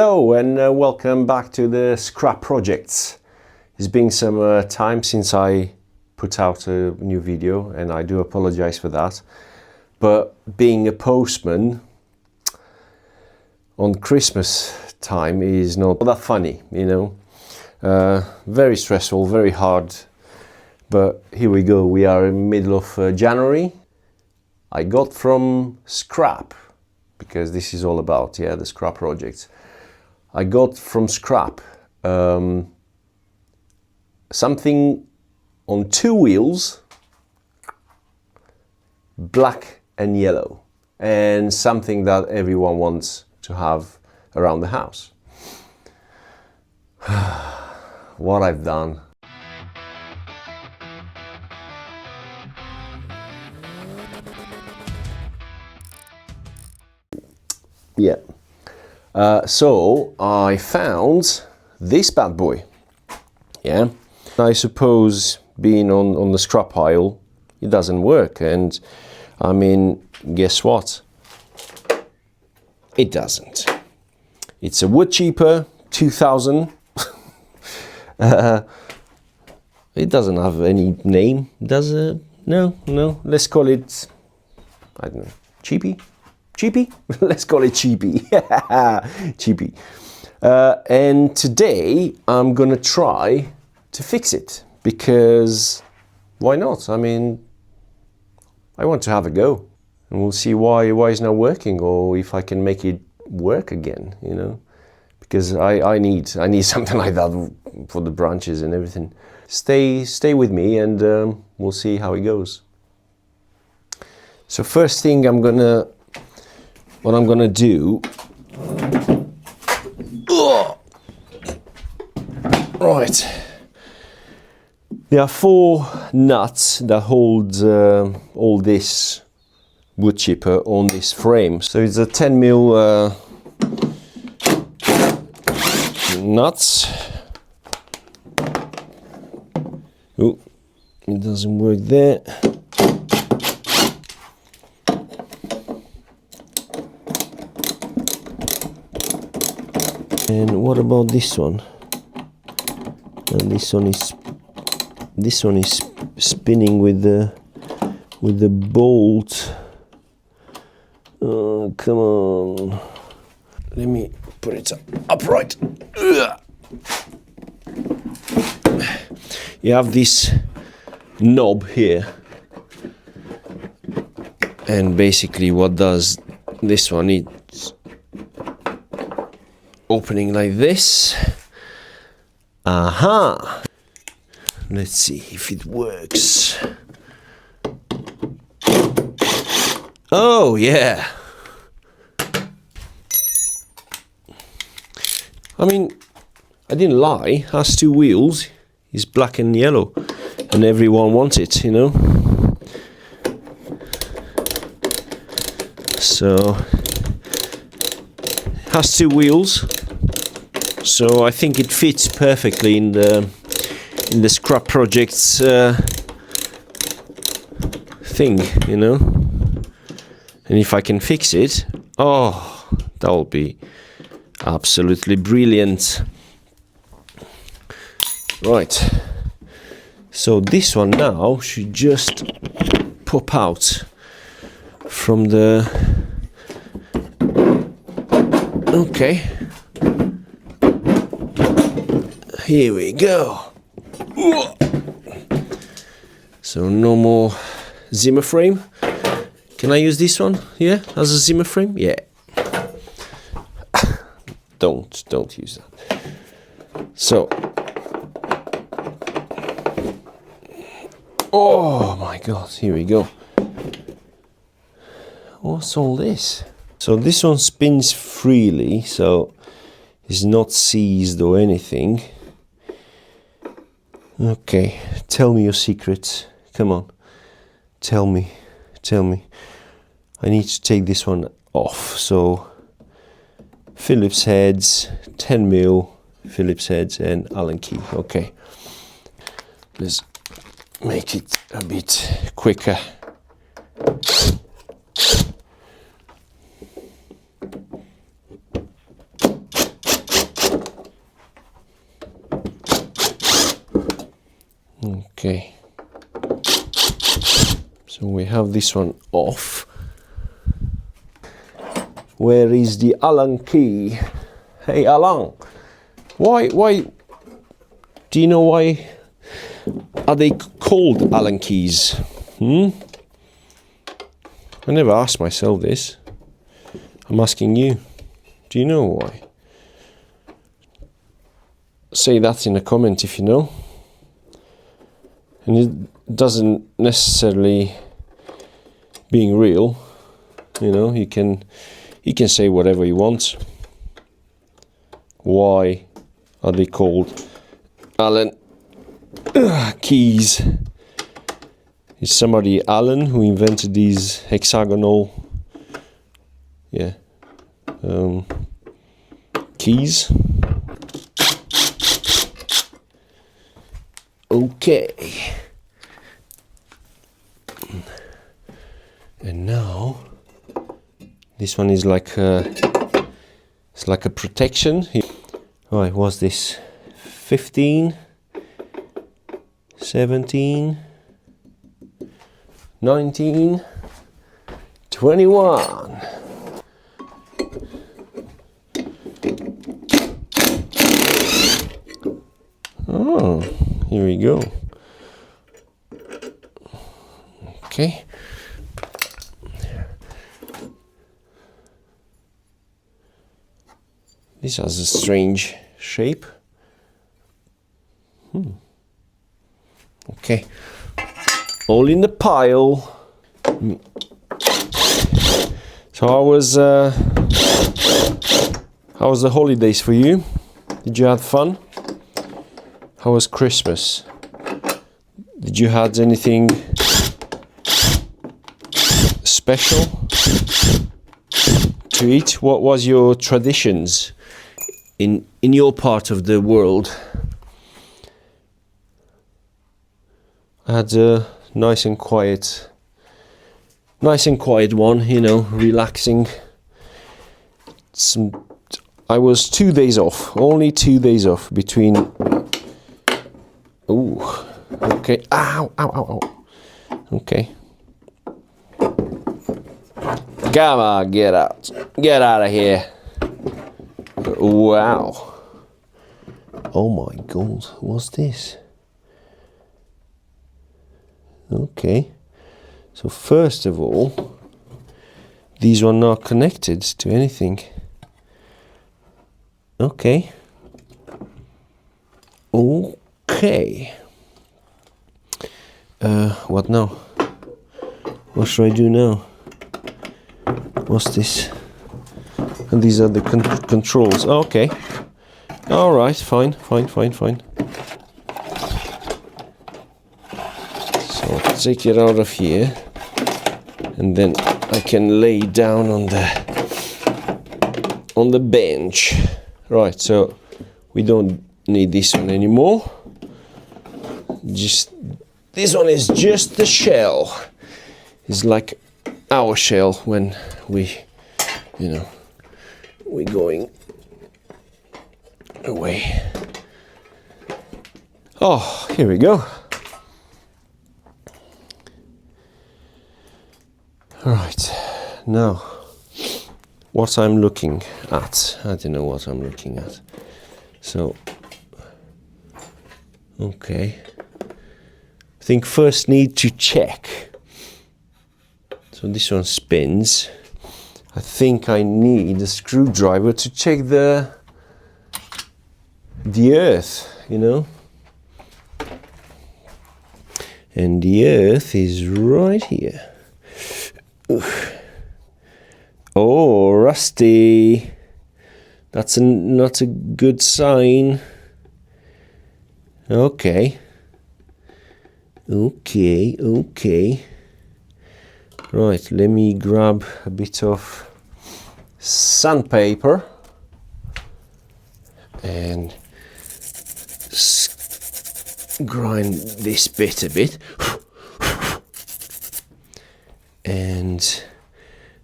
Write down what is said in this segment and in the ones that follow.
Hello and welcome back to the scrap projects. It's been some time since I put out a new video and I do apologize for that. But being a postman on Christmas time is not that funny, you know. Very stressful, very hard. But here we go, we are in the middle of January. I got from scrap, because this is all about, the scrap projects. I got from scrap something on two wheels, black and yellow, and something that everyone wants to have around the house. What I've done. Yeah. So I found this bad boy. Yeah. I suppose being on the scrap pile, it doesn't work. And I mean, guess what? It doesn't. It's a wood chipper, 2000. It doesn't have any name, does it? No. Let's call it, I don't know, cheapy? Cheapy? Let's call it cheapy. Cheapy. And today I'm gonna try to fix it, because why not? I mean, I want to have a go, and we'll see why it's not working, or if I can make it work again, you know, because I need something like that for the branches and everything. Stay with me, and we'll see how it goes. So first thing what I'm gonna do, right, there are 4 nuts that hold all this wood chipper on this frame. So it's a 10mm nuts. Oh, it doesn't work there. And what about this one? And this one is spinning with the bolt. Oh, come on. Let me put it upright. You have this knob here. And basically what does this one? It's opening like this. Aha! Let's see if it works. Oh yeah! I mean, I didn't lie. Has 2 wheels. It's black and yellow, and everyone wants it, you know. So has 2 wheels. So I think it fits perfectly in the scrap projects thing, you know. And if I can fix it, oh, that will be absolutely brilliant. Right. So this one now should just pop out from the. Okay. Here we go. So no more Zimmer frame. Can I use this one? Yeah, as a Zimmer frame? Yeah. Don't use that. So. Oh my God, here we go. What's all this? So this one spins freely, so it's not seized or anything. Okay, tell me your secrets. Come on, tell me. I need to take this one off. So Phillips heads, 10mm Phillips heads, and Allen key. Okay, let's make it a bit quicker. Okay. So we have this one off. Where is the Allen key? Hey Allen, why, do you know why are they called Allen keys? I never asked myself this. I'm asking you. Do you know why? Say that in a comment if you know. And it doesn't necessarily being real, you know, you can say whatever you want. Why are they called Allen keys? Is somebody Allen who invented these hexagonal keys? Okay. And now this one is like it's like a protection. Right, what's this? 15, 17, 19, 21. Oh, here we go. Okay. This has a strange shape. Okay. All in the pile. So how was the holidays for you? Did you have fun? How was Christmas? Did you have anything special to eat? What was your traditions in your part of the world? I had a nice and quiet one, you know, relaxing. I was 2 days off, only 2 days off between. Ooh, okay. Ow, ow, ow, ow. Okay. Come on, get out of here. Wow. Oh my God, what's this? Okay. So first of all, these are not connected to anything. Okay. Okay. What now? What should I do now? What's this? And these are the controls. Oh, okay. All right. Fine. So I'll take it out of here, and then I can lay down on the bench. Right. So we don't need this one anymore. Just this one is just the shell. It's like our shell when we're going away. Oh, here we go. All right, now what I'm looking at. I don't know what I'm looking at. So, okay. I think first need to check. So this one spins. I think I need a screwdriver to check the earth, you know. And the earth is right here. Oof. Oh, rusty. That's not a good sign. Okay. Right, let me grab a bit of sandpaper and grind this bit a bit. And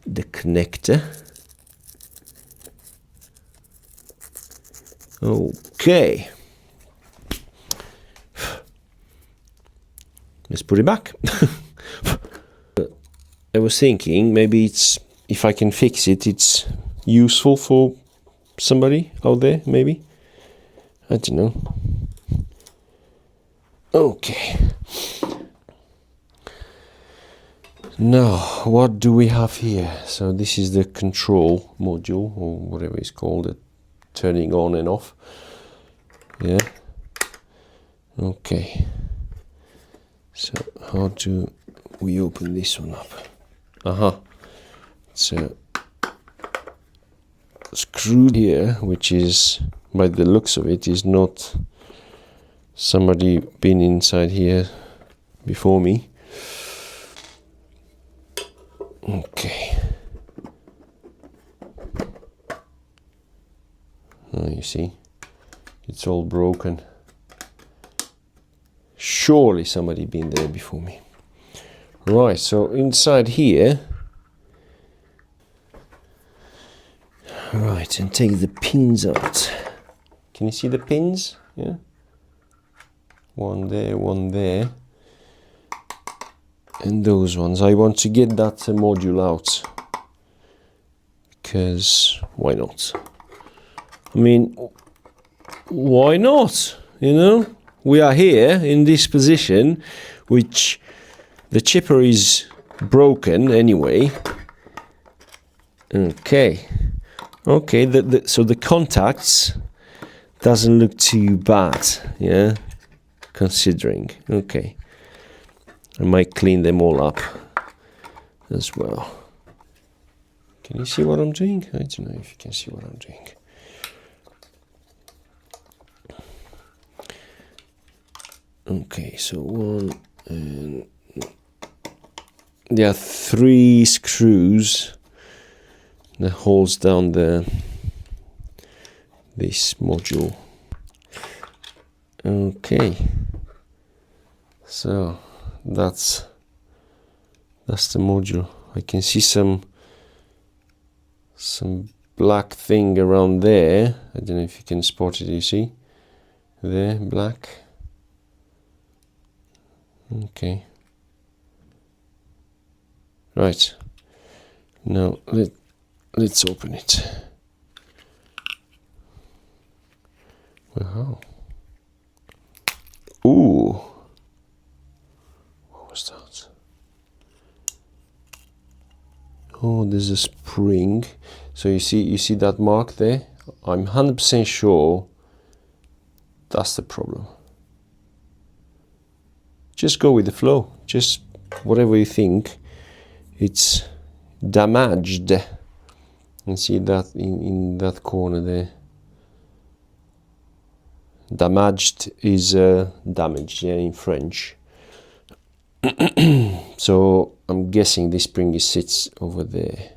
the connector. Okay. let's put it back. I was thinking maybe it's, if I can fix it, it's useful for somebody out there, maybe. I don't know. Okay. Now, what do we have here? So this is the control module, or whatever it's called, the turning on and off. Yeah. Okay. So how do we open this one up? It's a screw here, which is, by the looks of it, is not somebody been inside here before me. Okay. Oh, you see, it's all broken. Surely somebody been there before me. Right, so inside here, right, and take the pins out. Can you see the pins? Yeah. One there. And those ones. I want to get that module out. Because why not? I mean, why not? You know? We are here in this position, which the chipper is broken anyway. Okay. Okay, so the contacts doesn't look too bad, yeah, considering. Okay. I might clean them all up as well. Can you see what I'm doing? I don't know if you can see what I'm doing. Okay, so one, and there are 3 screws that holds down this module. Okay, so that's the module. I can see some black thing around there. I don't know if you can spot it. You see there, black. Okay. Right. Now let's open it. Wow. Ooh. What was that? Oh, there's a spring. So you see that mark there? I'm 100% sure that's the problem. Just go with the flow. Just whatever you think. It's damaged. You see that in that corner there. Damaged is damaged, yeah, in French. So I'm guessing this spring sits over there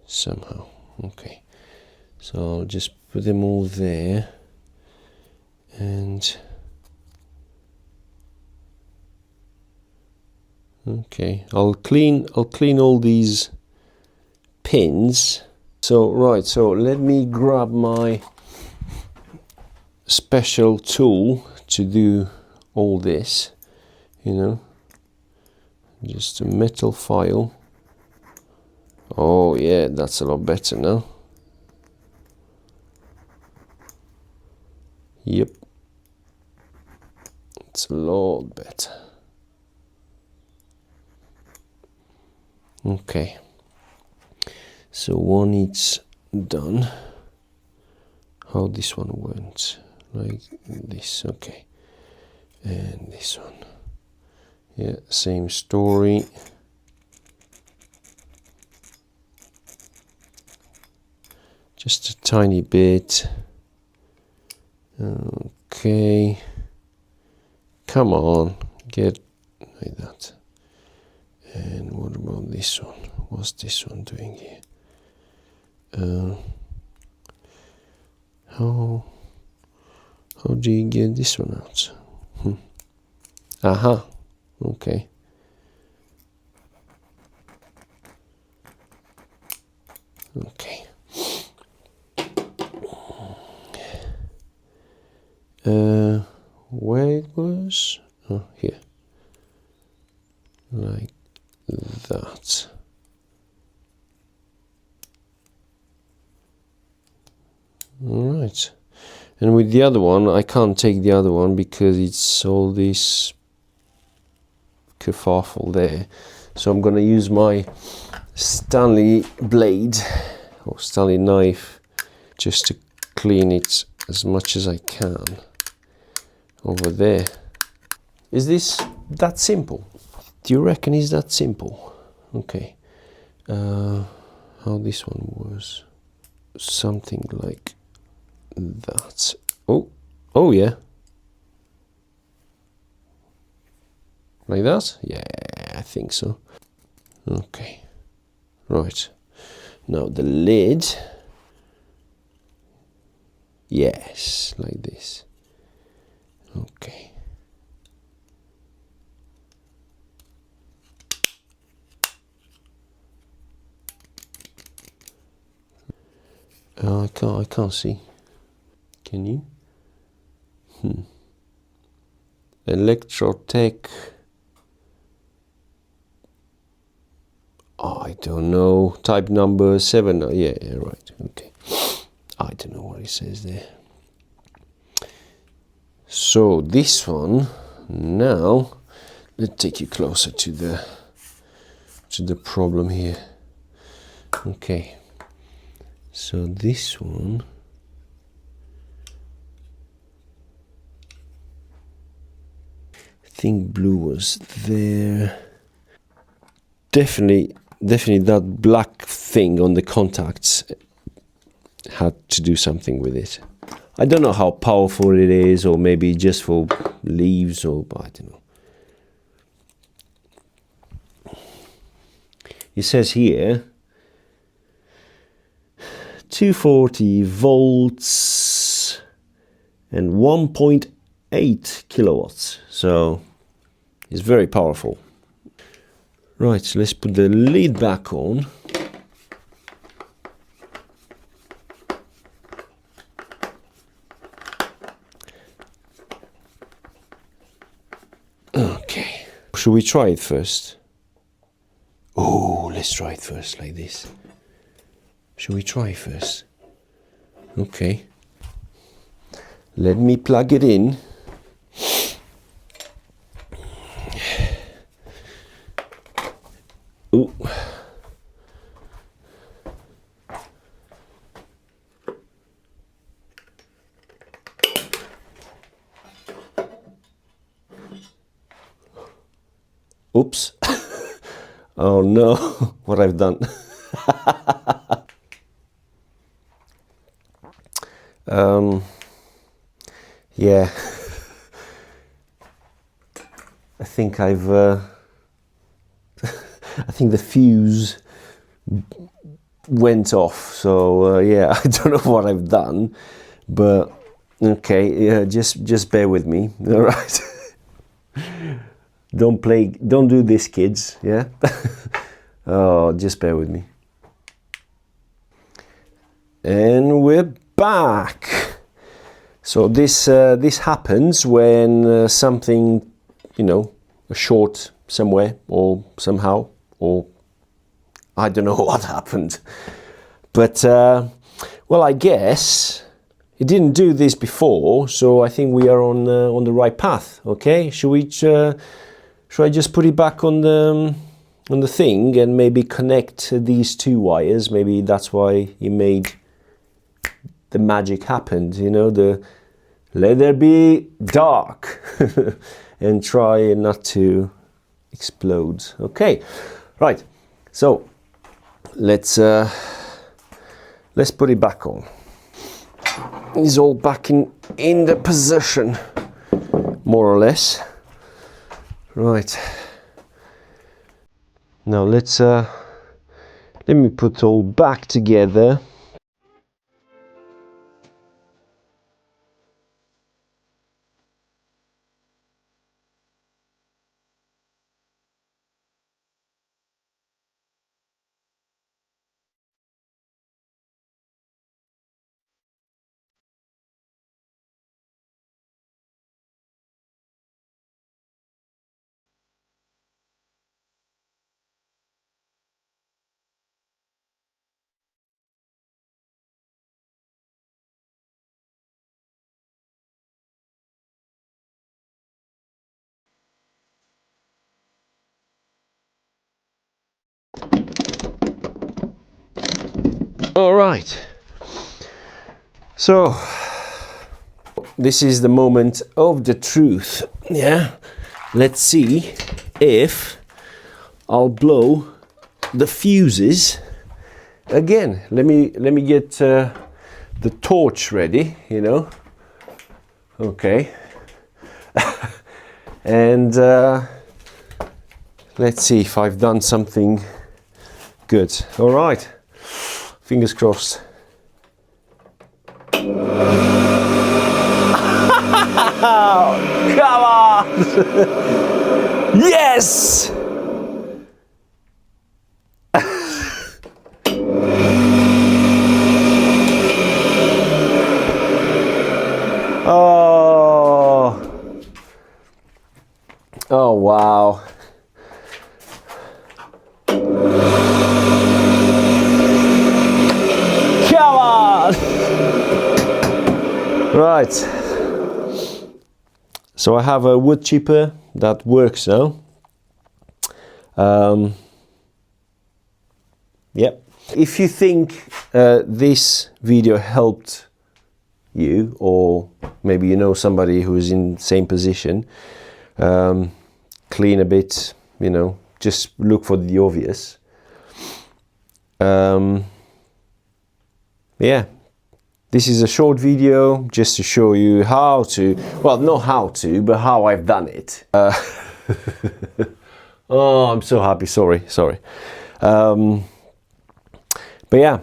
somehow. Okay, so I'll just put them all there, and okay, I'll clean all these pins. So right, so let me grab my special tool to do all this, you know, just a metal file. Oh yeah, that's a lot better now. Yep, it's a lot better. Okay, so one is done. How this one went, like this. Okay, and this one, yeah, same story. Just a tiny bit. Okay, come on, get like that. And what about this one? What's this one doing here? How do you get this one out? Aha, okay. Okay. Where it was? Oh, here. All right. And with the other one, I can't take the other one because it's all this kerfuffle there. So I'm gonna use my Stanley blade or Stanley knife just to clean it as much as I can over there. Is this that simple? Do you reckon it's that simple? Okay. How this one was something like that. Oh yeah. Like that? Yeah, I think so. Okay. Right. Now the lid. Yes, like this. Okay. I can't see. Can you? Electrotech. I don't know. Type number 7. Yeah, right. Okay. I don't know what it says there. So this one now. Let's take you closer to the problem here. Okay. So this one. I think blue was there. Definitely that black thing on the contacts had to do something with it. I don't know how powerful it is, or maybe just for leaves, or I don't know. It says here 240 volts and 1.8 kilowatts. So it's very powerful. Right, so let's put the lid back on. Okay. Should we try it first? Oh, let's try it first like this. Should we try first? Okay. Let me plug it in. Ooh. Oops. Oh no, what I've done. Yeah. I think I think the fuse went off. So yeah, I don't know what I've done, but okay, yeah, just bear with me. All right. Don't do this, kids. Yeah. Oh, just bear with me. And we're back. So this happens when something, a short somewhere or somehow, or I don't know what happened. But well, I guess it didn't do this before, so I think we are on the right path. Okay, should I just put it back on the thing and maybe connect these two wires? Maybe that's why you made the magic happened. The let there be dark, and try not to explode. Okay, right. So let's put it back on. It's all back in the position, more or less. Right. Now let me put all back together. All right. So this is the moment of the truth. Yeah. Let's see if I'll blow the fuses again. Let me get the torch ready, you know. Okay. And let's see if I've done something good. All right. Fingers crossed. Come on! Yes! Oh! Oh wow! Come on! Right. So I have a wood chipper that works now. Yep. If you think this video helped you, or maybe you know somebody who is in the same position, clean a bit, you know, just look for the obvious. Yeah. This is a short video just to show you how to, well, not how to, but how I've done it. Oh, I'm so happy, sorry. But yeah,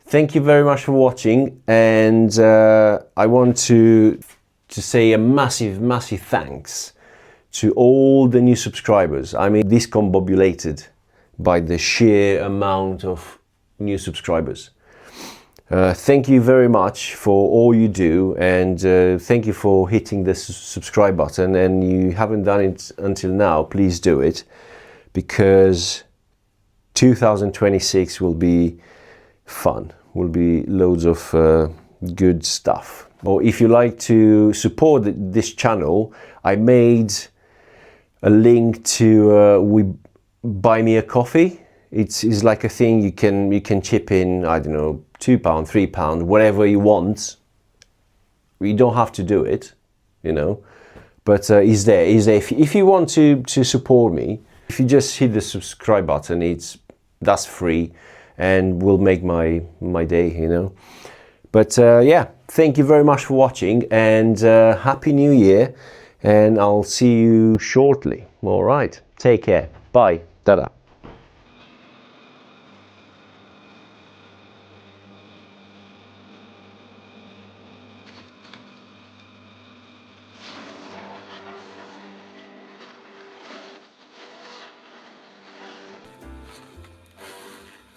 thank you very much for watching, and I want to say a massive thanks to all the new subscribers. I mean, discombobulated by the sheer amount of new subscribers. Thank you very much for all you do, and thank you for hitting the subscribe button. And you haven't done it until now, please do it, because 2026 will be fun, will be loads of good stuff. Or if you like to support this channel, I made a link to buy me a coffee. It's like a thing you can chip in, I don't know, £2, £3, whatever you want. You don't have to do it, you know, but is there. If you want to support me, if you just hit the subscribe button, that's free and will make my day, you know. But yeah, thank you very much for watching, and Happy New Year, and I'll see you shortly. All right, take care, bye, ta-da.